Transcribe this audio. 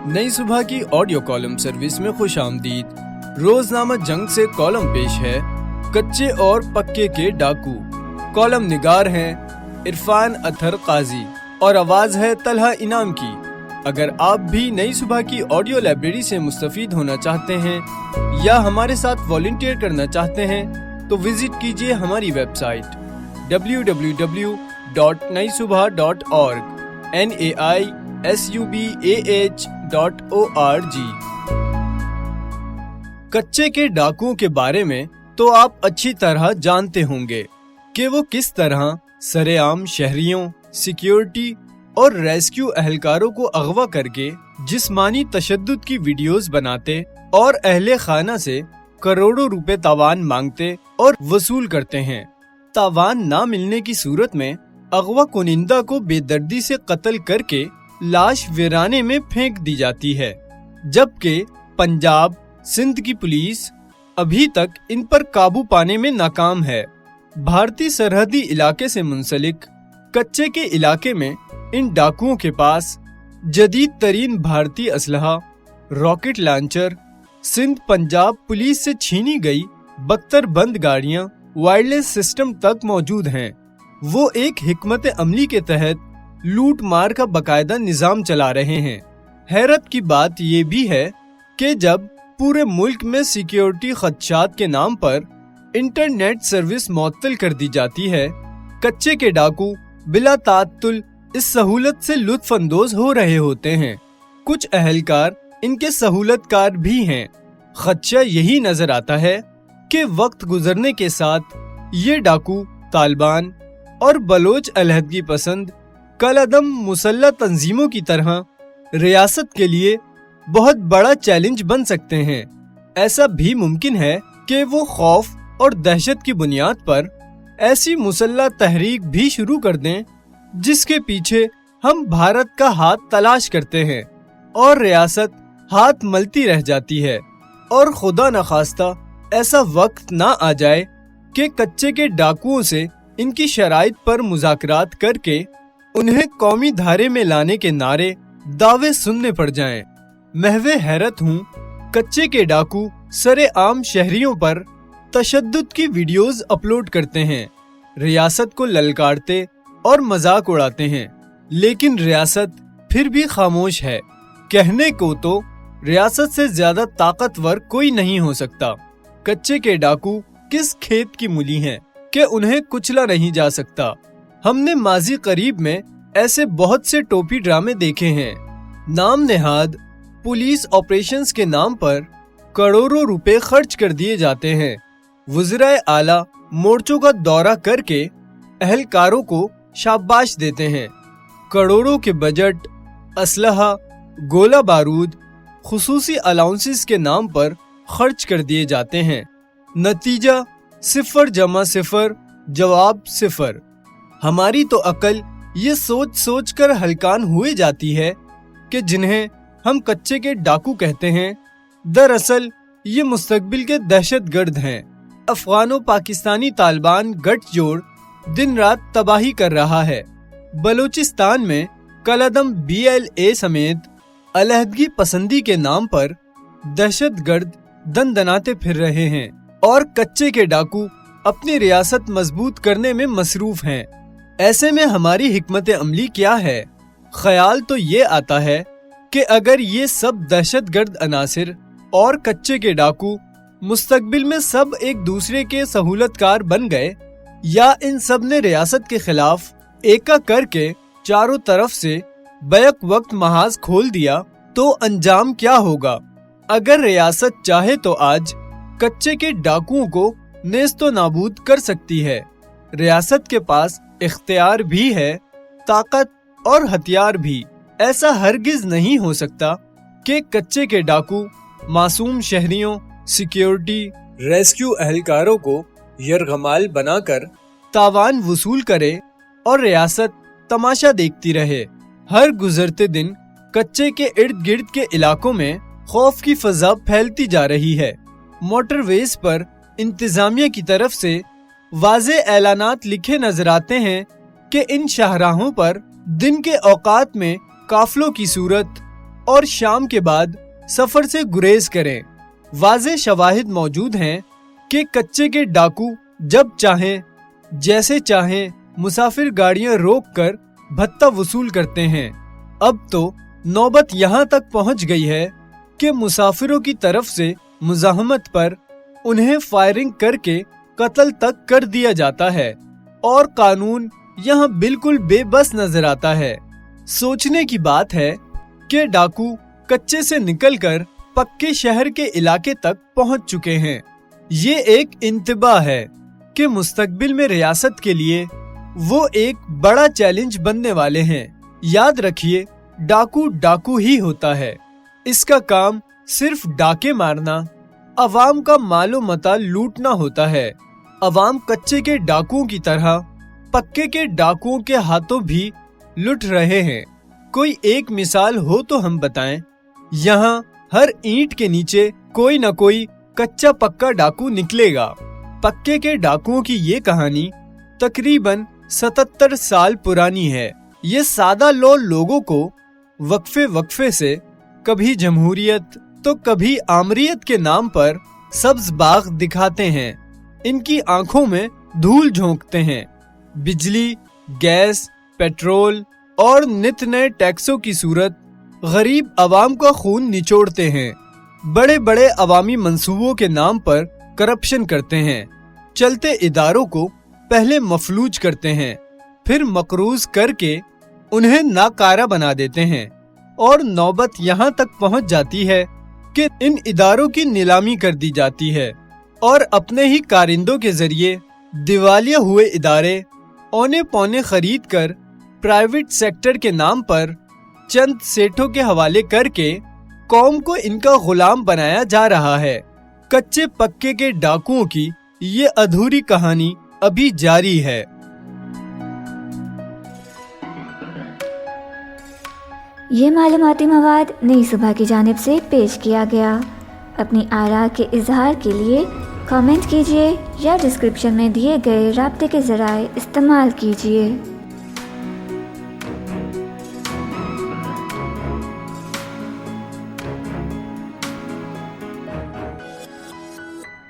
नई सुबह की ऑडियो कॉलम सर्विस में खुश आमदीद। रोजनामा जंग से कॉलम पेश है कच्चे और पक्के के डाकू। कॉलम निगार हैं इरफान अतहर काजी और आवाज है तलहा इनाम की। अगर आप भी नई सुबह की ऑडियो लाइब्रेरी से मुस्तफीद होना चाहते हैं या हमारे साथ वॉलंटियर करना चाहते हैं तो विजिट कीजिए हमारी वेबसाइट www.naisubha.org naisubah.org। कच्चे के डाकुओं के बारे में तो आप अच्छी तरह जानते होंगे कि वो किस तरह सरेआम शहरियों, सिक्योरिटी और रेस्क्यू अहलकारों को अगवा करके जिस्मानी तशद्दुद की वीडियोस बनाते और अहले खाना से करोड़ों रुपए तावान मांगते और वसूल करते हैं। तावान ना मिलने की सूरत में अगवा कुनिंदा को बेदर्दी से कत्ल करके लाश वीराने में फेंक दी जाती है, जबकि पंजाब, सिंध की पुलिस अभी तक इन पर काबू पाने में नाकाम है। भारतीय सरहदी इलाके से मुंसलिक कच्चे के इलाके में इन डाकुओं के पास जदीद तरीन भारतीय असलहा, rocket launcher, Sindh Punjab police से छीनी गई बख्तर बंद गाड़ियां, वायरलेस सिस्टम तक मौजूद हैं। वो एक हिकमत अमली के तहत लूट मार का बकायदा निजाम चला रहे हैं। हैरत की बात ये भी है कि जब पूरे मुल्क में सिक्योरिटी खदशात के नाम पर इंटरनेट सर्विस मुअत्तल कर दी जाती है, कच्चे के डाकू बिला तात्तुल इस सहूलत से लुत्फ अंदोज हो रहे होते हैं। कुछ अहलकार इनके सहूलतकार भी हैं। खदशा यही नजर आता है कि वक्त गुजरने के साथ ये डाकू तालिबान और बलोच अलहदगी पसंद कलअदम मुसल्लह तंजीमों की तरह रियासत के लिए बहुत बड़ा चैलेंज बन सकते हैं। ऐसा भी मुमकिन है कि वो खौफ और दहशत की बुनियाद पर ऐसी मुसल्लह तहरीक भी शुरू कर दें जिसके पीछे हम भारत का हाथ तलाश करते हैं और रियासत हाथ मलती रह जाती है और खुदा न खास्ता ऐसा वक्त ना आ जाए कि कच्चे के डाकुओं से इनकी शराइत पर मुज़ाकरात करके उन्हें कौमी धारे में लाने के नारे दावे सुनने पड़ जाएं। महवे हैरत हूँ, कच्चे के डाकू सरेआम शहरियों पर तशद्दुद की वीडियोस अपलोड करते हैं, रियासत को ललकारते और मजाक उड़ाते हैं, लेकिन रियासत फिर भी खामोश है। कहने को तो रियासत से ज्यादा ताकतवर कोई नहीं हो सकता। कच्चे के डाकू किस खेत की मूली हैं कि उन्हें कुचला नहीं जा सकता। हमने माजी करीब में ऐसे बहुत से टोपी ड्रामे देखे हैं। नाम नेहाद पुलिस ऑपरेशंस के नाम पर करोड़ों रुपए खर्च कर दिए जाते हैं। वज़ीर आला मोर्चों का दौरा करके अहलकारों को शाबाश देते हैं। करोड़ों के बजट, असलहा, गोला बारूद, खुसूसी अलाउंसेस के नाम पर खर्च कर दिए जाते हैं। नतीजा 0 जवाब 0। हमारी तो अकल ये सोच सोच कर हलकान हुए जाती है कि जिन्हें हम कच्चे के डाकू कहते हैं, दरअसल ये मुस्तकबिल के दहशतगर्द हैं। अफगानो पाकिस्तानी तालिबान गठजोड़ दिन रात तबाही कर रहा है। बलूचिस्तान में कलअदम BLA समेत अलहदगी पसंदी के नाम पर दहशतगर्द दनदनाते फिर रहे हैं और कच्चे के डाकू अपनी रियासत मजबूत करने में मसरूफ हैं। ऐसे में हमारी हिकमत अमली क्या है? ख्याल तो ये आता है कि अगर ये सब दहशतगर्द अनासिर और कच्चे के डाकू मुस्तकबिल में सब एक दूसरे के सहूलतकार बन गए या इन सब ने रियासत के खिलाफ एका करके चारों तरफ से बैक वक्त महाज खोल दिया तो अंजाम क्या होगा? अगर रियासत चाहे तो आज कच्चे के डाकुओं को नेस्तो नाबूद कर सकती है। रियासत के पास इख्तियार भी है, ताकत और हथियार भी। ऐसा हरगिज नहीं हो सकता कि कच्चे के डाकू मासूम शहरियों, सिक्योरिटी, रेस्क्यू अहलकारों को यरगमाल बनाकर तावान वसूल करे और रियासत तमाशा देखती रहे। हर गुजरते दिन कच्चे के इर्द गिर्द के इलाकों में खौफ की फजा फैलती जा रही है। मोटरवेज पर इंतजामिया की तरफ से वाज़े ऐलानात लिखे नजर आते हैं कि इन शाहराहों पर दिन के औकात में काफिलों की सूरत اور شام کے بعد سفر سے گریز کریں۔ واضح شواہد موجود ہیں کہ کچے کے ڈاکو جب چاہیں جیسے چاہیں مسافر گاڑیاں روک کر بھتہ وصول کرتے ہیں۔ اب تو نوبت یہاں تک پہنچ گئی ہے کہ مسافروں کی طرف سے مزاحمت پر انہیں فائرنگ کر کے قتل تک کر دیا جاتا ہے، اور قانون یہاں بالکل بے بس نظر آتا ہے۔ سوچنے کی بات ہے کہ ڈاکو کچے سے نکل کر پکے شہر کے علاقے تک پہنچ چکے ہیں۔ یہ ایک انتباہ ہے کہ مستقبل میں ریاست کے لیے وہ ایک بڑا چیلنج بننے والے ہیں۔ یاد رکھیے، ڈاکو ڈاکو ہی ہوتا ہے، اس کا کام صرف ڈاکے مارنا، عوام کا مال و متاع لوٹنا ہوتا ہے۔ عوام کچے کے ڈاکوؤں کی طرح پکے کے ڈاکوؤں کے ہاتھوں بھی لٹ رہے ہیں۔ کوئی ایک مثال ہو تو ہم بتائیں۔ یہاں ہر اینٹ کے نیچے کوئی نہ کوئی کچا پکا ڈاکو نکلے گا۔ پکے کے ڈاکوؤں کی یہ کہانی تقریباً 77 سال پرانی ہے۔ یہ سادہ لوگوں کو وقفے وقفے سے کبھی جمہوریت تو کبھی آمریت کے نام پر سبز باغ دکھاتے ہیں۔ ان کی آنکھوں میں دھول جھونکتے ہیں۔ بجلی، گیس، پیٹرول اور نت نئے ٹیکسوں کی صورت غریب عوام کا خون نچوڑتے ہیں۔ بڑے بڑے عوامی منصوبوں کے نام پر کرپشن کرتے ہیں۔ چلتے اداروں کو پہلے مفلوج کرتے ہیں، پھر مقروض کر کے انہیں ناکارہ بنا دیتے ہیں، اور نوبت یہاں تک پہنچ جاتی ہے کہ ان اداروں کی نیلامی کر دی جاتی ہے، اور اپنے ہی کارندوں کے ذریعے دیوالیہ ہوئے ادارے اونے پونے خرید کر پرائیویٹ سیکٹر کے نام پر چند سیٹھوں کے حوالے کر کے قوم کو ان کا غلام بنایا جا رہا ہے۔ کچے پکے کے ڈاکوؤں کی یہ ادھوری کہانی ابھی جاری ہے۔ یہ معلوماتی مواد نئی صبح کی جانب سے پیش کیا گیا۔ اپنی آراء کے اظہار کے لیے کامنٹ کیجیے یا ڈسکرپشن میں دیے گئے رابطے کے ذرائع استعمال کیجیے۔